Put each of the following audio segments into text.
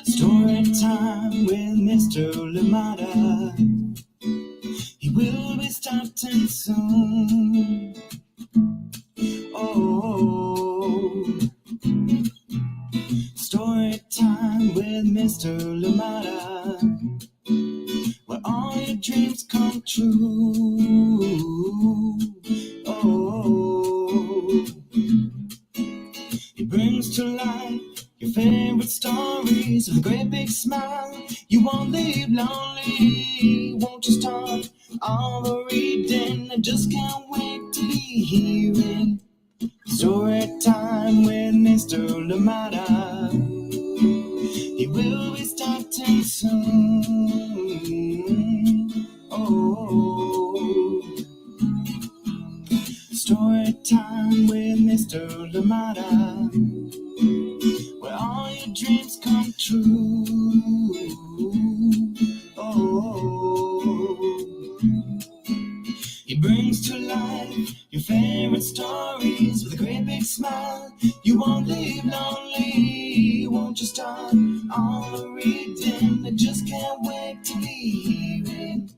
Story time with Mr. Lamada. He will be starting soon. Oh, story time with Mr. Lamada, where all your dreams come true. Oh, he brings to life your favorite stories with a great big smile. You won't leave lonely. Won't you start all the reading? I just can't wait to be hearing story time with Mr. Lamada. He will be starting soon. Oh, story time with Mr. Lamada, where all your dreams come true. Oh, he brings to life your favorite stories with a great big smile. You won't leave lonely. Won't you start all the reading? I just can't wait to be hearing.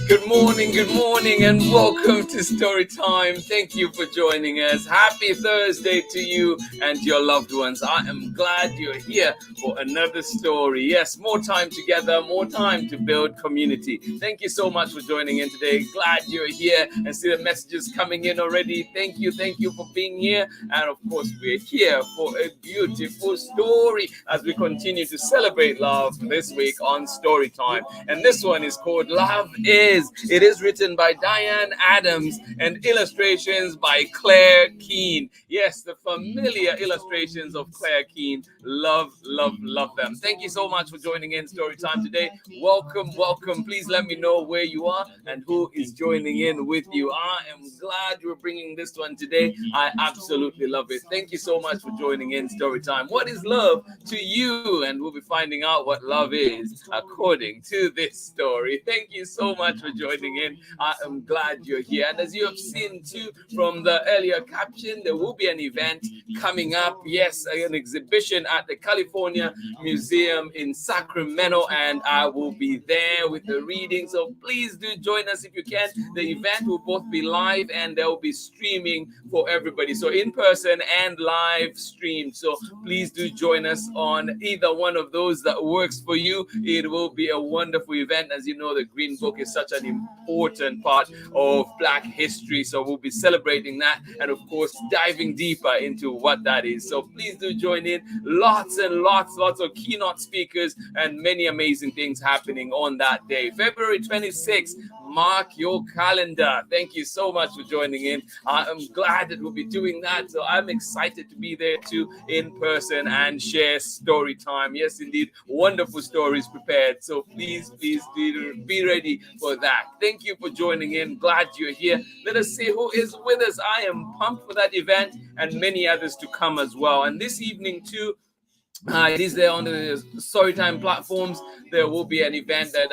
Good morning, and welcome to Story Time. Thank you for joining us. Happy Thursday to you and your loved ones. I am glad you're here for another story. Yes, more time together, more time to build community. Thank you so much for joining in today. Glad you're here and see the messages coming in already. Thank you for being here. And of course, we're here for a beautiful story as we continue to celebrate love this week on Story Time. And this one is called Love Is. It is written by Diane Adams and illustrations by Claire Keane. Yes, the familiar illustrations of Claire Keane. Love them. Thank you so much for joining in Story Time today. Welcome. Please let me know where you are and who is joining in with you. I am glad you're bringing this one today. I absolutely love it. Thank you so much for joining in Story Time. What is love to you? And we'll be finding out what love is according to this story. Thank you so much for joining in. I am glad you're here. And as you have seen too from the earlier caption, there will be an event coming up. Yes, an exhibition at the California Museum in Sacramento, and I will be there with the reading. So please do join us if you can. The event will both be live and there will be streaming for everybody. So in person and live streamed. So please do join us on either one of those that works for you. It will be a wonderful event. As you know, the Green Book is such an important part of Black history. So we'll be celebrating that and of course diving deeper into what that is. So please do join in. Lots and lots of keynote speakers and many amazing things happening on that day. February 26th. Mark your calendar. Thank you so much for joining in. I'm glad that we'll be doing that. So I'm excited to be there too in person and share story time. Yes, indeed. Wonderful stories prepared. So please do be ready for that. Thank you for joining in. Glad you're here. Let us see who is with us. I am pumped for that event and many others to come as well. And this evening too, it is there on the Storytime platforms. There will be an event that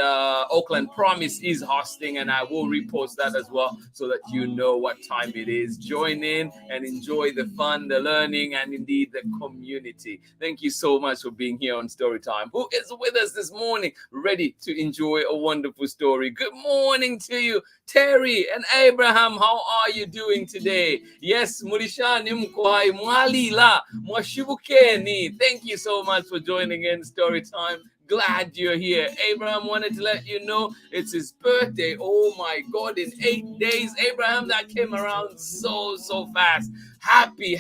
Oakland Promise is hosting, and I will repost that as well so that you know what time it is. Join in and enjoy the fun, the learning, and indeed the community. Thank you so much for being here on Storytime. Who is with us this morning, ready to enjoy a wonderful story? Good morning to you, Terry and Abraham. How are you doing today? Yes, Murishani Mkwai Mwalila Mwashibukeni. Thank you so much for joining in Story Time. Glad you're here. Abraham wanted to let you know it's his birthday. Oh my God, in 8 days. Abraham, that came around so fast. Happy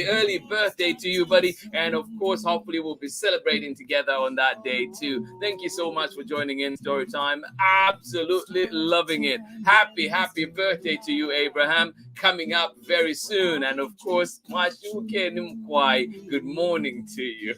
early birthday to you, buddy. And of course, hopefully we'll be celebrating together on that day too. Thank you so much for joining in Story Time. Absolutely loving it. Happy birthday to you, Abraham. Coming up very soon. And of course, good morning to you.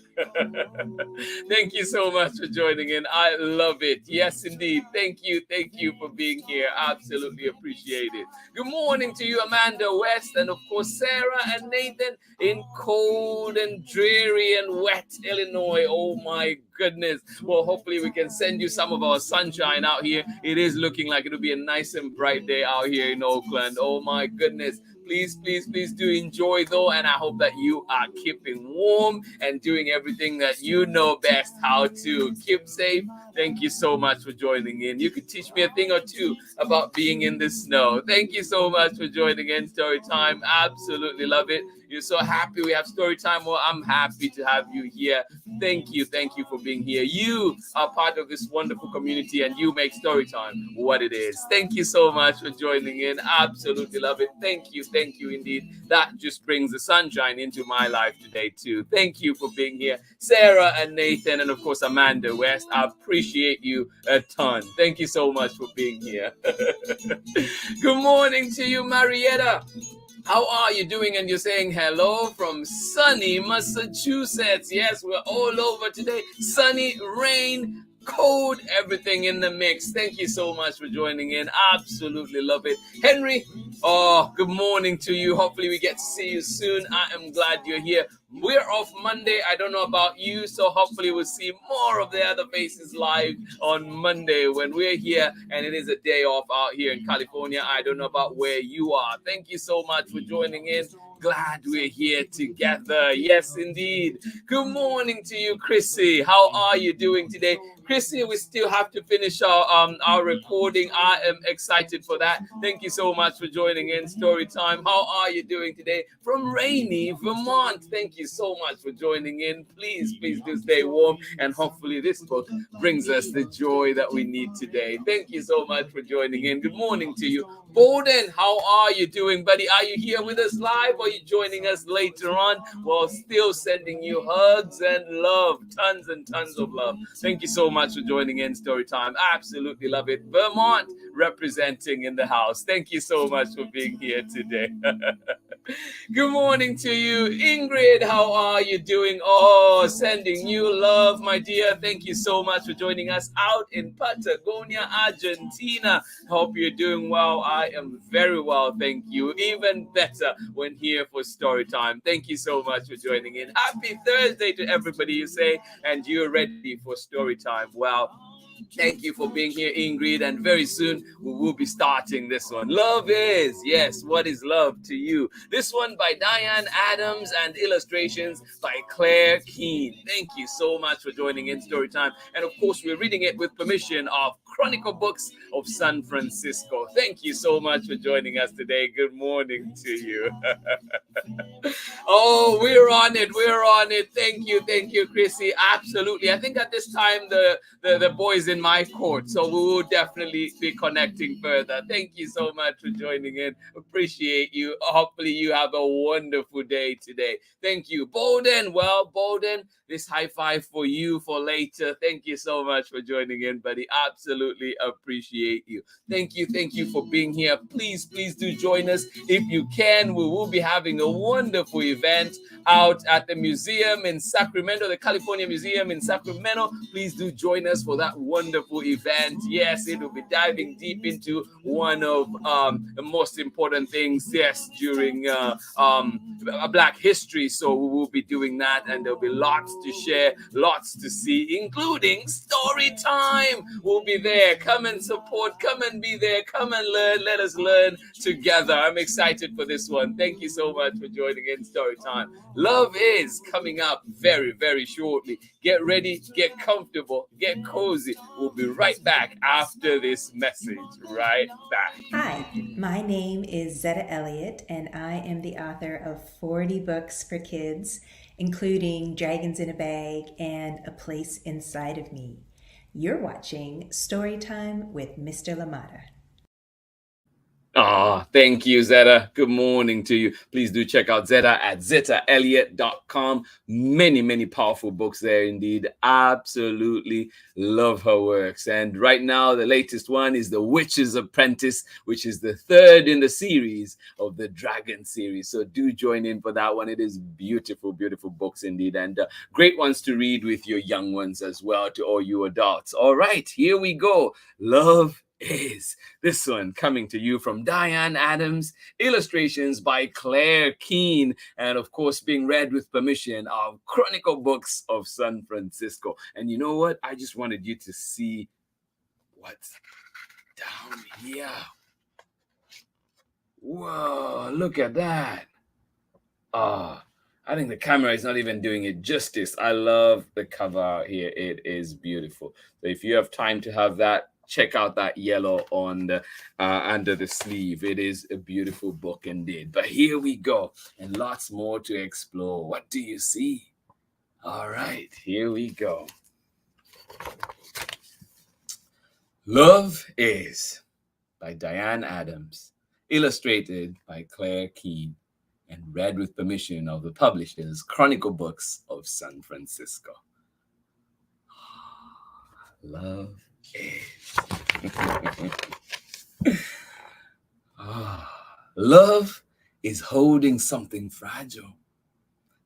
Thank you so much for joining in. I love it. Yes, indeed. Thank you. Thank you for being here. Absolutely appreciate it. Good morning to you, Amanda West, and of course, Sarah and Nathan in cold and dreary and wet Illinois. Oh my goodness. Well, hopefully we can send you some of our sunshine out here. It is looking like it'll be a nice and bright day out here in Oakland. Oh my goodness. Please, please, please do enjoy though, and I hope that you are keeping warm and doing everything that you know best how to. Keep safe. Thank you so much for joining in. You could teach me a thing or two about being in the snow. Thank you so much for joining in Story Time. Absolutely love it. You're so happy we have story time. Well, I'm happy to have you here. Thank you for being here. You are part of this wonderful community and you make story time what it is. Thank you so much for joining in. Absolutely love it. Thank you indeed. That just brings the sunshine into my life today too. Thank you for being here. Sarah and Nathan and of course Amanda West, I appreciate you a ton. Thank you so much for being here. Good morning to you, Marietta. How are you doing? And you're saying hello from sunny Massachusetts. Yes, we're all over today. Sunny, rain, cold, everything in the mix. Thank you so much for joining in. Absolutely love it. Henry, oh, good morning to you. Hopefully we get to see you soon. I am glad you're here. We're off Monday. I don't know about you, so hopefully we'll see more of the other faces live on Monday when we're here, and it is a day off out here in California. I don't know about where you are. Thank you so much for joining in. Glad we're here together. Yes, indeed. Good morning to you, Chrissy. How are you doing today? Chrissy, we still have to finish our recording. I am excited for that. Thank you so much for joining in Story Time. How are you doing today? From rainy Vermont. Thank you so much for joining in. Please do stay warm, and hopefully this book brings us the joy that we need today. Thank you so much for joining in. Good morning to you. Bowden, how are you doing, buddy? Are you here with us live or are you joining us later on? Well, still sending you hugs and love. Tons and tons of love. Thank you so much for joining in Story Time. Absolutely love it. Vermont representing in the house. Thank you so much for being here today. Good morning to you, Ingrid. How are you doing? Oh, sending you love, my dear. Thank you so much for joining us out in Patagonia, Argentina. Hope you're doing well. I am very well, thank you. Even better when here for story time. Thank you so much for joining in. Happy Thursday to everybody, you say, and you're ready for story time. Well, thank you for being here, Ingrid, and very soon we will be starting this one. Love is, yes, what is love to you? This one by DIANE Adams and illustrations by KEANE. Thank you so much for joining in Storytime. And of course, we're reading it with permission of Chronicle Books of San Francisco. Thank you so much for joining us today. Good morning to you. Oh, we're on it. Thank you, Chrissy. Absolutely. I think at this time the boys in my court, so we will definitely be connecting further. Thank you so much for joining in. Appreciate you. Hopefully you have a wonderful day today. Thank you, Bowden. Well, Bowden, this high five for you for later. Thank you so much for joining in, buddy. Absolutely appreciate you. Thank you for being here. Please do join us if you can. We will be having a wonderful event out at the museum in Sacramento, the California Museum in Sacramento. Please do join us for that wonderful event. Yes, it will be diving deep into one of the most important things, yes, during Black History. So we will be doing that, and there'll be lots to share, lots to see, including story time. We'll be there. Come and support, come and be there, come and learn. Let us learn together. I'm excited for this one. Thank you so much for joining in Story Time. Love is coming up very, very shortly. Get ready, get comfortable, get cozy. We'll be right back after this message. Right back. Hi, my name is Zetta Elliott, and I am the author of 40 books for kids, including Dragons in a Bag and A Place Inside of Me. You're watching Storytime with Mr. LaMotta. Thank you, Zeta. Good morning to you. Please do check out Zeta at zetaelliott.com. Many, many powerful books there indeed. Absolutely love her works. And right now, the latest one is The Witch's Apprentice, which is the third in the series of the Dragon series. So do join in for that one. It is beautiful, beautiful books indeed. And great ones to read with your young ones as well, to all you adults. All right, here we go. Love is. This one coming to you from Diane Adams, illustrations by KEANE, and of course being read with permission of Chronicle Books of San Francisco. And you know what? I just wanted you to see what's down here. Whoa, look at that. I think the camera is not even doing it justice. I love the cover out here. It is beautiful. So if you have time to have that, check out that yellow on the under the sleeve. It is a beautiful book indeed. But here we go, and lots more to explore. What do you see? All right, here we go. Love Is by Diane Adams, illustrated by KEANE, and read with permission of the publishers Chronicle Books of San Francisco. Love is. Love is holding something fragile,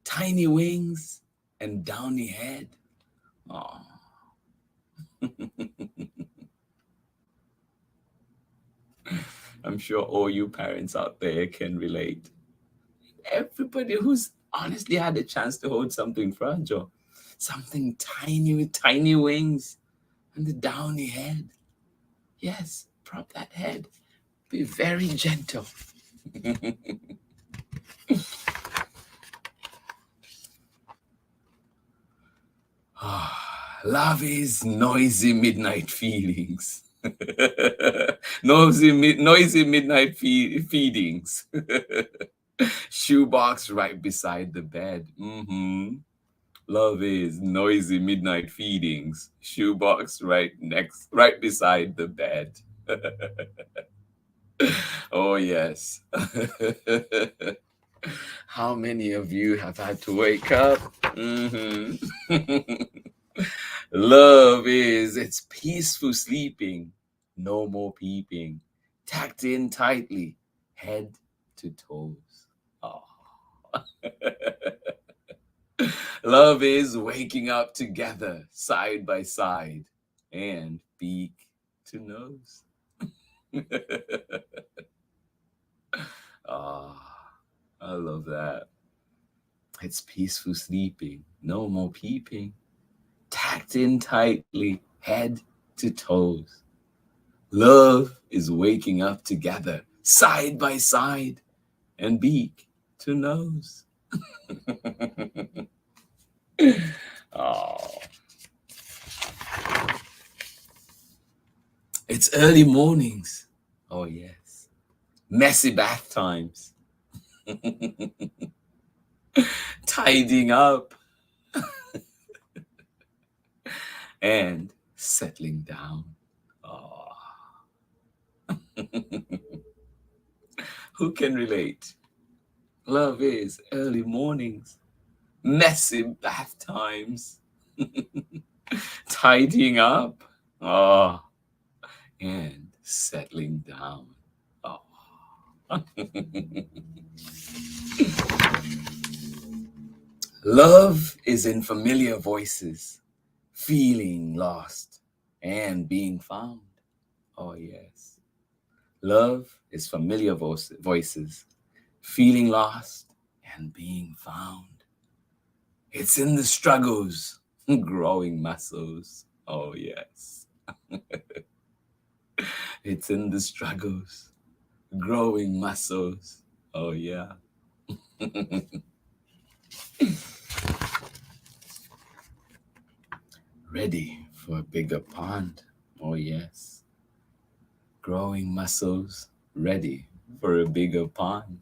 tiny wings and downy head. I'm sure all you parents out there can relate. Everybody who's honestly had a chance to hold something fragile, something tiny with tiny wings and the downy head. Yes, prop that head. Be very gentle. Love is noisy midnight feelings. noisy midnight feedings. Shoebox right beside the bed. Love is noisy midnight feedings. Shoebox right beside the bed. Oh yes. How many of you have had to wake up? Love is, it's peaceful sleeping, no more peeping, tacked in tightly, head to toes. Love is waking up together, side by side, and beak to nose. I love that. It's peaceful sleeping, no more peeping, tacked in tightly, head to toes. Love is waking up together, side by side, and beak to nose. It's early mornings. Oh yes. Messy bath times. Tidying up. And settling down. Who can relate? Love is early mornings, messy bath times, tidying up, and settling down. Love is in familiar voices, feeling lost and being found. Oh yes. Love is familiar voices, feeling lost and being found. It's in the struggles, growing muscles. Oh yes. It's in the struggles, growing muscles. Oh yeah. Ready for a bigger pond. Oh yes. Growing muscles, ready for a bigger pond.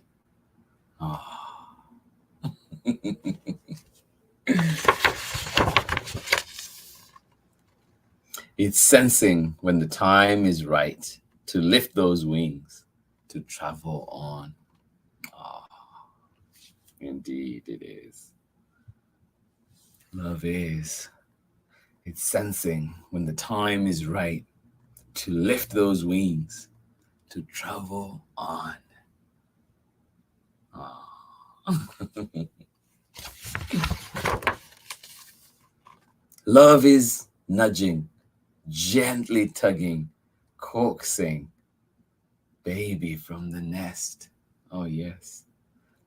It's sensing when the time is right to lift those wings, to travel on. Indeed it is. Love is. It's sensing when the time is right to lift those wings, to travel on. Love is nudging, gently tugging, coaxing baby from the nest. Oh, yes.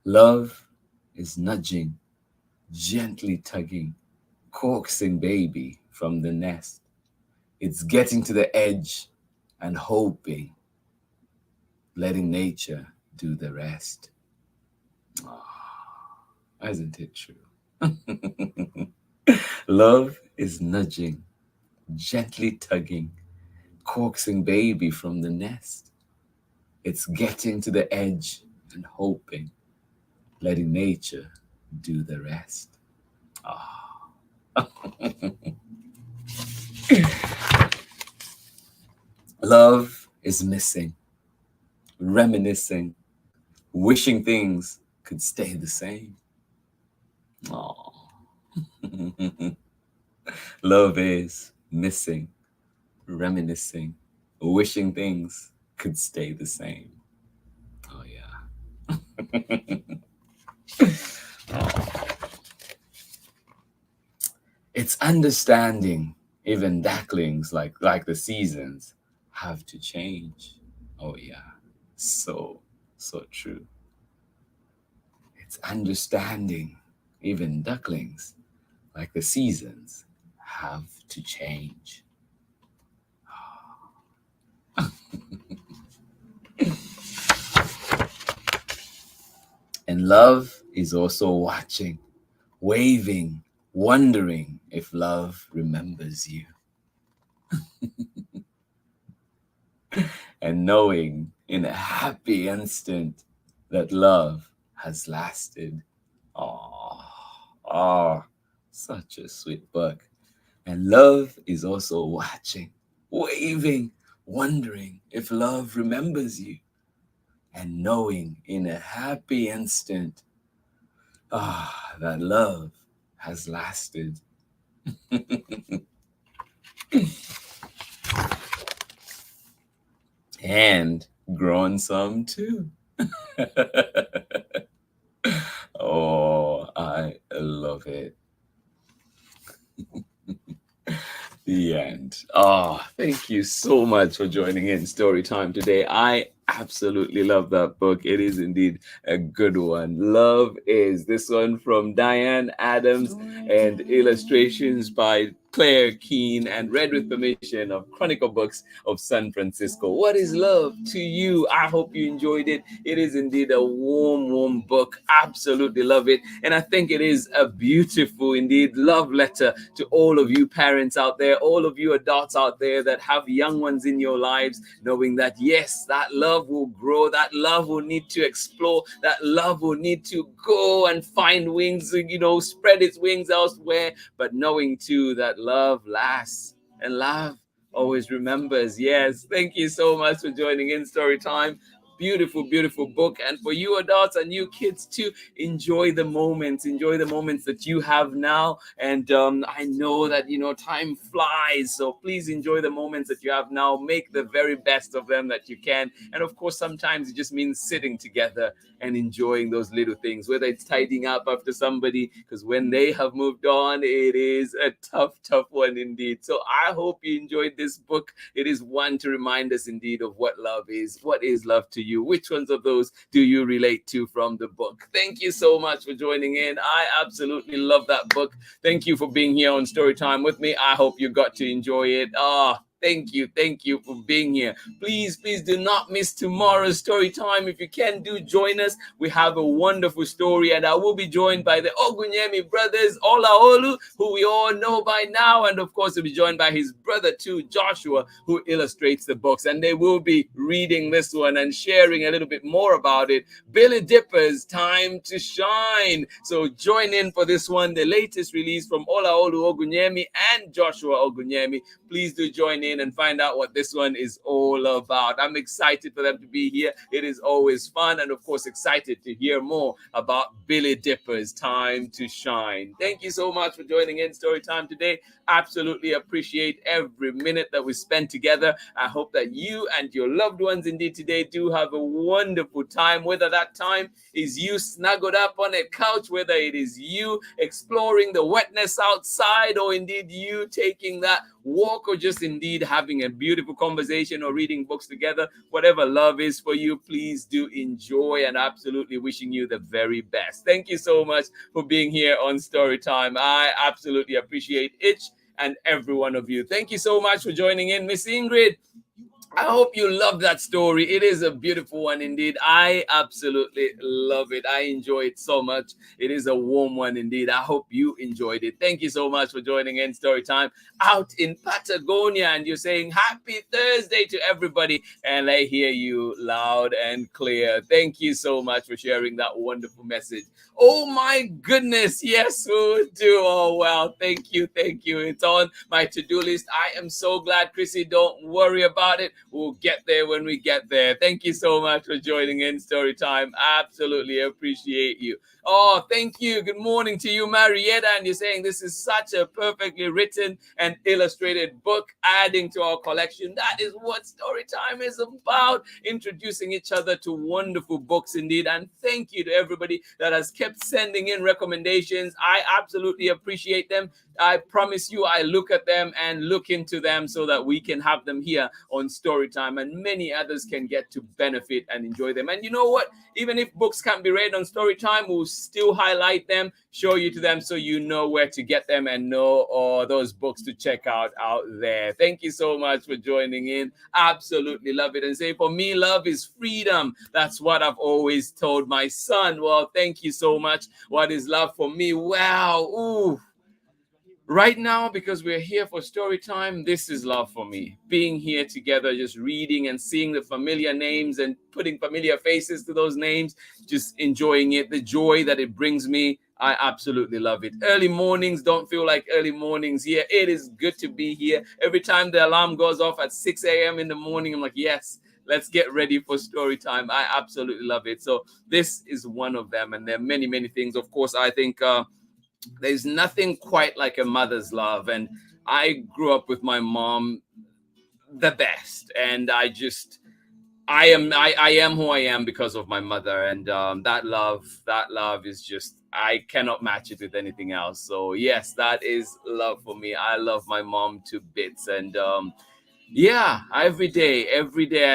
Love is nudging, gently tugging, coaxing baby from the nest. It's getting to the edge and hoping, letting nature do the rest. Isn't it true? Love is nudging, gently tugging, coaxing baby from the nest. It's getting to the edge and hoping, letting nature do the rest. Love is missing, reminiscing, wishing things could stay the same. Love is missing, reminiscing, wishing things could stay the same. Oh, yeah. It's understanding even ducklings like the seasons have to change. Oh, yeah. So true. It's understanding even ducklings like the seasons have to change. And love is also watching, waving, wondering if love remembers you. And knowing in a happy instant that love has lasted. Such a sweet book. And love is also watching, waving, wondering if love remembers you. And knowing in a happy instant that love has lasted. And grown some too. Oh, I love it. The end. Thank you so much for joining in Story Time today. I absolutely love that book. It is indeed a good one. Love is this one from Diane Adams and illustrations by Claire Keane and read with permission of Chronicle Books of San Francisco. What is love to you? I hope you enjoyed it. It is indeed a warm book. Absolutely love it. And I think it is a beautiful, indeed, love letter to all of you parents out there, all of you adults out there that have young ones in your lives, knowing that, yes, that love will grow, that love will need to explore, that love will need to go and find wings, spread its wings elsewhere, but knowing too that love lasts and love always remembers. Yes, thank you so much for joining in Story Time. Beautiful book. And for you adults and you kids too, enjoy the moments that you have now. And I know that time flies, so please enjoy the moments that you have now. Make the very best of them that you can. And of course, sometimes it just means sitting together and enjoying those little things, whether it's tidying up after somebody, because when they have moved on, it is a tough one indeed. So I hope you enjoyed this book. It is one to remind us indeed of what love is. What is love to you? Which ones of those do you relate to from the book? Thank you so much for joining in. I absolutely love that book. Thank you for being here on Storytime with me. I hope you got to enjoy it. Thank you for being here. Please do not miss tomorrow's story time. If you can, do join us. We have a wonderful story, and I will be joined by the Ogunyemi brothers, Olaolu, who we all know by now, and of course, we'll be joined by his brother too, Joshua, who illustrates the books, and they will be reading this one and sharing a little bit more about it. Billy Dipper's Time to Shine. So join in for this one, the latest release from Olaolu Ogunyemi and Joshua Ogunyemi. Please do join in. in and find out what this one is all about. I'm excited for them to be here. It is always fun, and of course excited to hear more about Billy Dipper's Time to Shine. Thank you so much for joining in Story Time today. Absolutely appreciate every minute that we spend together. I hope that you and your loved ones indeed today do have a wonderful time, whether that time is you snuggled up on a couch, whether it is you exploring the wetness outside, or indeed you taking that walk, or just indeed having a beautiful conversation or reading books together. Whatever love is for you, please do enjoy, and absolutely wishing you the very best. Thank you so much for being here on Storytime. I absolutely appreciate each and every one of you. Thank you so much for joining in, Miss Ingrid. I hope you love that story. It is a beautiful one indeed. I absolutely love it. I enjoy it so much. It is a warm one indeed. I hope you enjoyed it. Thank you so much for joining in Storytime out in Patagonia. And you're saying happy Thursday to everybody. And I hear you loud and clear. Thank you so much for sharing that wonderful message. Oh my goodness. Yes, we do. Oh, well, thank you. Thank you. It's on my to-do list. I am so glad, Chrissy. Don't worry about it. We'll get there when we get there. Thank you so much for joining in Storytime. Absolutely appreciate you. Oh, thank you. Good morning to you, Marietta. And you're saying this is such a perfectly written and illustrated book, adding to our collection. That is what Storytime is about, introducing each other to wonderful books indeed. And thank you to everybody that has kept sending in recommendations. I absolutely appreciate them. I promise you, I look at them and look into them so that we can have them here on Storytime, and many others can get to benefit and enjoy them. And you know what? Even if books can't be read on Storytime, we'll still highlight them, show you to them, so you know where to get them and know those books to check out there. Thank you so much for joining in. Absolutely love it. And say, for me, love is freedom. That's what I've always told my son. Well, thank you so much. What is love for me? Wow. Ooh. Right now, because we're here for story time, this is love for me. Being here together, just reading and seeing the familiar names and putting familiar faces to those names, just enjoying it, the joy that it brings me. I absolutely love it. Early mornings don't feel like early mornings here. It is good to be here. Every time the alarm goes off at 6 a.m. in the morning, I'm like, yes, let's get ready for story time. I absolutely love it. So this is one of them. And there are many, many things. Of course, I think there's nothing quite like a mother's love. And I grew up with my mom the best. And I am who I am because of my mother. And that love is just, I cannot match it with anything else. So yes, that is love for me. I love my mom to bits. And yeah, every day I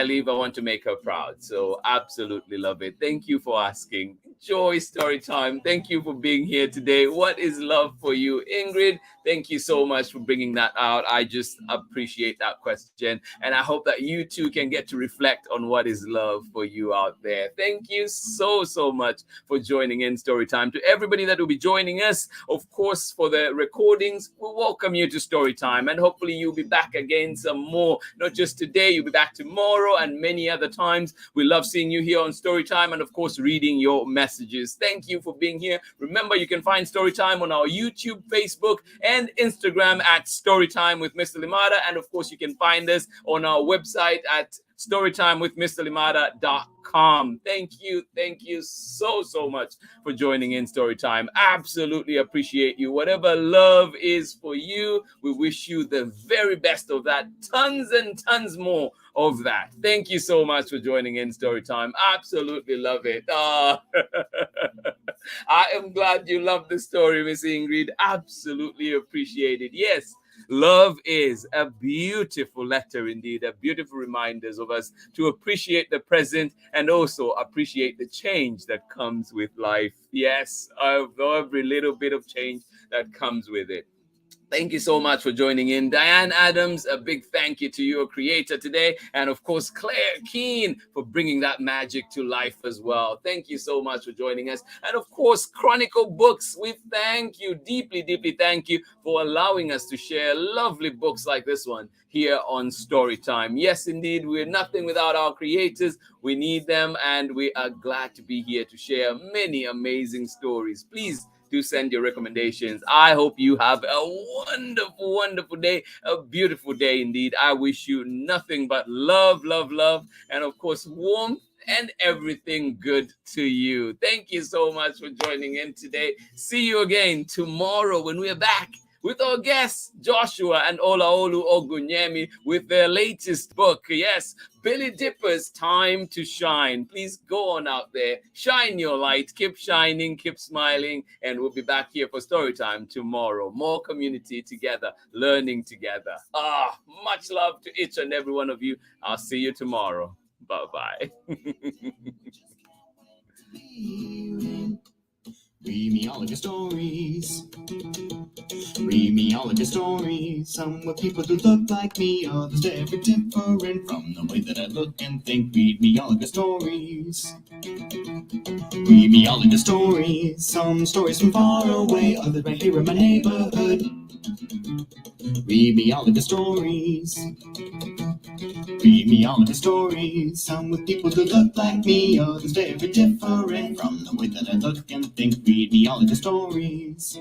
leave, I want to make her proud. So absolutely love it. Thank you for asking. Joy story time. Thank you for being here today. What is love for you, Ingrid? Thank you so much for bringing that out. I just appreciate that question. And I hope that you too can get to reflect on what is love for you out there. Thank you so much for joining in Storytime. To everybody that will be joining us, of course, for the recordings, we welcome you to Storytime. And hopefully you'll be back again some more. Not just today, you'll be back tomorrow and many other times. We love seeing you here on Storytime and, of course, reading your messages. Thank you for being here. Remember, you can find Storytime on our YouTube, Facebook, and Instagram at Storytime with Mr. Limada. And of course, you can find us on our website at storytimewithmrlimada.com. Thank you so much for joining in Storytime. Absolutely appreciate you. Whatever love is for you, we wish you the very best of that. Tons and tons more of that. Thank you so much for joining in Storytime. Absolutely love it. I am glad you love the story, Miss Ingrid. Absolutely appreciate it. Yes, love is a beautiful letter indeed, a beautiful reminder of us to appreciate the present and also appreciate the change that comes with life. Yes, every little bit of change that comes with it. Thank you so much for joining in. Diane Adams, a big thank you to your creator today. And of course, KEANE for bringing that magic to life as well. Thank you so much for joining us. And of course, Chronicle Books, we thank you, deeply thank you for allowing us to share lovely books like this one here on Storytime. Yes, indeed, we're nothing without our creators. We need them, and we are glad to be here to share many amazing stories. Please Do send your recommendations. I hope you have a wonderful, wonderful day, a beautiful day indeed. I wish you nothing but love, love, love, and of course, warmth and everything good to you. Thank you so much for joining in today. See you again tomorrow when we are back with our guests, Joshua and Olaolu Ogunyemi, with their latest book. Yes, Billy Dipper's Time to Shine. Please go on out there, shine your light, keep shining, keep smiling, and we'll be back here for story time tomorrow. More community together, learning together. Much love to each and every one of you. I'll see you tomorrow. Bye-bye. Read me all of your stories. Read me all of your stories. Some with people who look like me, others very different from the way that I look and think. Read me all of your stories. Read me all of your stories. Some stories from far away, others right here in my neighborhood. Read me all of your stories. Read me all of your stories. Some with people who look like me, others very different from the way that I look and think. Read me all of your stories.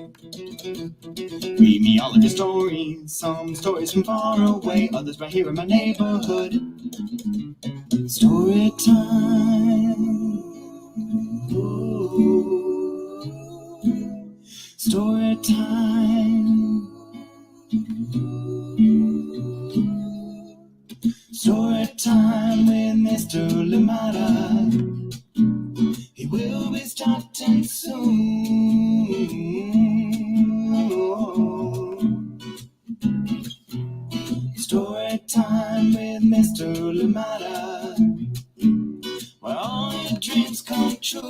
Read me all of your stories. Some stories from far away, others right here in my neighborhood. Story time. Ooh. Story time. Story time with Mr. Lamada. He will be starting soon. Story time with Mr. Lamada, where all your dreams come true.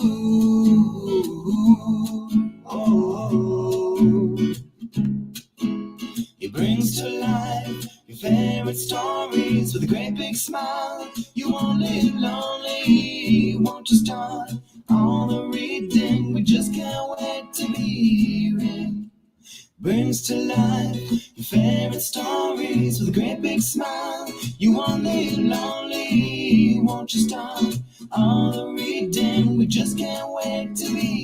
He brings to life your favorite stories with a great big smile. You won't live lonely, won't you start all the reading? We just can't wait to be hearing. Brings to life your favorite stories with a great big smile. You won't live lonely, won't you start all the reading? We just can't wait to be